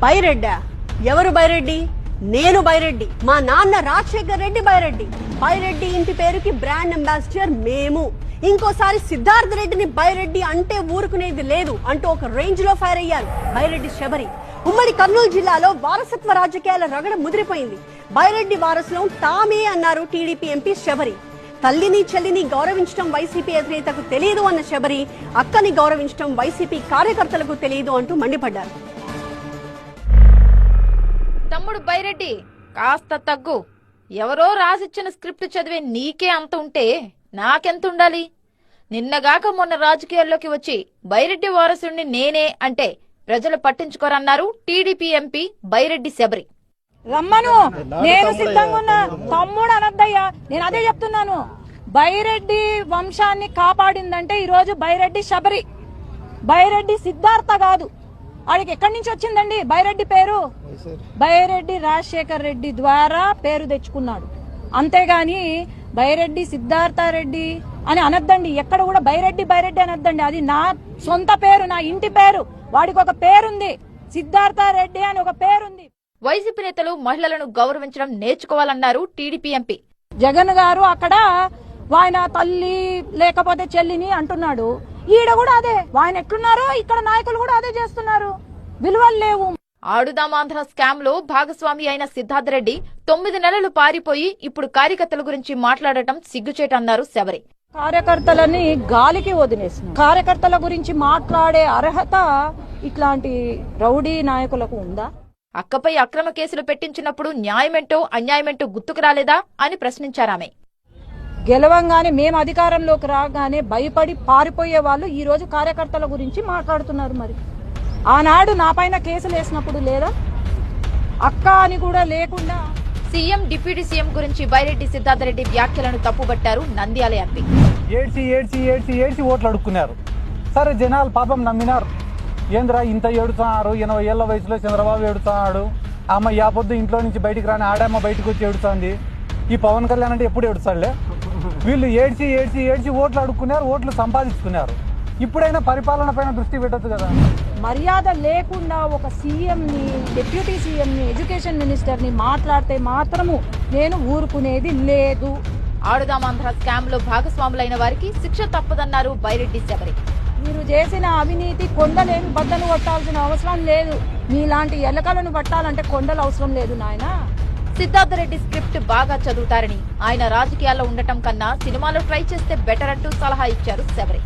బైరెడ్డా? ఎవరు బైరెడ్డి? నేను బైరెడ్డి. మా నాన్న రాజశేఖర్ రెడ్డి బైరెడ్డి. బైరెడ్డి ఇంటి పేరుకి బ్రాండ్ అంబాసిడర్ మేము. ఇంకోసారి సిద్ధార్థ రెడ్డిని బైరెడ్డి అంటే ఊరుకునేది లేదు అంటూ ఒక రేంజ్ లో ఫైర్ అయ్యారు బైరెడ్డి శబరి. ఉమ్మడి కర్నూలు జిల్లాలో వారసత్వ రాజకీయాల రగడ ముదిరిపోయింది. బైరెడ్డి వారసులం తామే అన్నారు టీడీపీ ఎంపీ శబరి. తల్లిని చెల్లిని గౌరవించడం వైసీపీ అధినేతకు తెలియదు అన్న శబరి, అక్కని గౌరవించడం వైసీపీ కార్యకర్తలకు తెలియదు అంటూ మండిపడ్డారు. తమ్ముడు బైరెడ్డి కాస్త తగ్గు. ఎవరో రాసిచ్చిన స్క్రిప్ట్ చదివే నీకే అంత ఉంటే నాకెంత ఉండాలి? నిన్నగాక మొన్న రాజకీయాల్లోకి వచ్చి బైరెడ్డి వారసుడిని నేనే అంటే ప్రజలు పట్టించుకోరన్నారు టీడీపీ ఎంపీ బైరెడ్డి శబరి. రమ్మను, నేను సిద్ధంగా ఉన్నా. తమ్ముడు అనద్దయ్యా, నేను అదే చెప్తున్నాను. బైరెడ్డి వంశాన్ని కాపాడిందంటే ఈ రోజు బైరెడ్డి శబరి, బైరెడ్డి సిద్ధార్థ కాదు. వాడికి ఎక్కడి నుంచి వచ్చిందండి బైరెడ్డి పేరు? బైరెడ్డి రాజశేఖర్ రెడ్డి ద్వారా పేరు తెచ్చుకున్నాడు. అంతేగాని బైరెడ్డి సిద్ధార్థ రెడ్డి అని అనద్దండి. ఎక్కడ కూడా బైరెడ్డి బైరెడ్డి అనద్దండి. అది నా సొంత పేరు, నా ఇంటి పేరు. వాడికి ఒక పేరుంది, సిద్ధార్థ రెడ్డి అని ఒక పేరుంది. వైసీపీ నేతలు మహిళలను గౌరవించడం నేర్చుకోవాలన్నారు టీడీపీ ఎంపీ. జగన్ గారు అక్కడ ఆయన తల్లి లేకపోతే చెల్లిని అంటున్నాడు. ఈడ కూడా అదే. ఆయన ఎట్లున్నారో ఇక్కడ నాయకులు కూడా అదే చేస్తున్నారు. విలువలు లేవు. ఆడుదామాంధ్ర స్కామ్ లో భాగస్వామి అయిన సిద్ధార్థ రెడ్డి 9 నెలలు పారిపోయి ఇప్పుడు కార్యకర్తల గురించి మాట్లాడటం సిగ్గుచేటన్నారు శబరి. కార్యకర్తలని గాలికి వదిలేసిన కార్యకర్తల గురించి మాట్లాడే అర్హత ఇట్లాంటి రౌడీ నాయకులకు ఉందా? అక్కపై అక్రమ కేసులు పెట్టించినప్పుడు న్యాయమేంటో అన్యాయమేంటో గుర్తుకు రాలేదా అని ప్రశ్నించారామె. గెలవంగానే మేము అధికారంలోకి రాగానే భయపడి పారిపోయే వాళ్ళు ఈ రోజు కార్యకర్తల గురించి మాట్లాడుతున్నారు. మరి ఆనాడు నా పైన కేసులు వేసినప్పుడు లేదా? అక్క అని కూడా లేకుండా సీఎం డిప్యూటీ సీఎం గురించి బైరెడ్డి సిద్ధార్థ రెడ్డి వ్యాఖ్యలను తప్పుబట్టారు నంద్యాల ఎంపీ. ఏడ్చి ఏడ్చి ఏడ్చి ఏడ్చి ఓట్లు అడుక్కున్నారు. సరే, జనాలు పాపం నమ్మినారు. ఏంద్రా ఇంత ఏడుతున్నారు, 80 ఏళ్ల వయసులో చంద్రబాబు ఏడుతున్నాడు, అమ్మ యాపొద్దు ఇంట్లో నుంచి బయటికి రాని ఆడమ్మ బయటకు వచ్చి ఏడుతుంది, ఈ పవన్ కళ్యాణ్ అంటే ఎప్పుడు ఏడుస్తాడులే. వీళ్ళు ఏడ్చి ఏడ్చి ఏడ్చి ఓట్లు అడుక్కున్నారు, ఓట్లు సంపాదించుకున్నారు. ఇప్పుడైనా పరిపాలన పైన దృష్టి పెట్టొచ్చు కదా. మర్యాద లేకుండా ఒక సీఎంని, డిప్యూటీ సీఎంని, ఎడ్యుకేషన్ మినిస్టర్ని మాట్లాడితే మాత్రము నేను ఊరుకునేది లేదు. ఆడుదామాంధ్ర స్కామ్ లో భాగస్వాములైన వారికి శిక్ష తప్పదన్నారు బైరెడ్డి శబరి. మీరు చేసిన అవినీతి కొండలేమి బద్దలు కొట్టాల్సిన అవసరం లేదు. మీలాంటి ఎలకలను పట్టాలంటే కొండలు అవసరం లేదు నాయన. సిద్ధార్థ రెడ్డి స్క్రిప్ట్ బాగా చదువుతారని, ఆయన రాజకీయాల్లో ఉండటం కన్నా సినిమాలో ట్రై చేస్తే బెటర్ అంటూ సలహా ఇచ్చారు శబరి.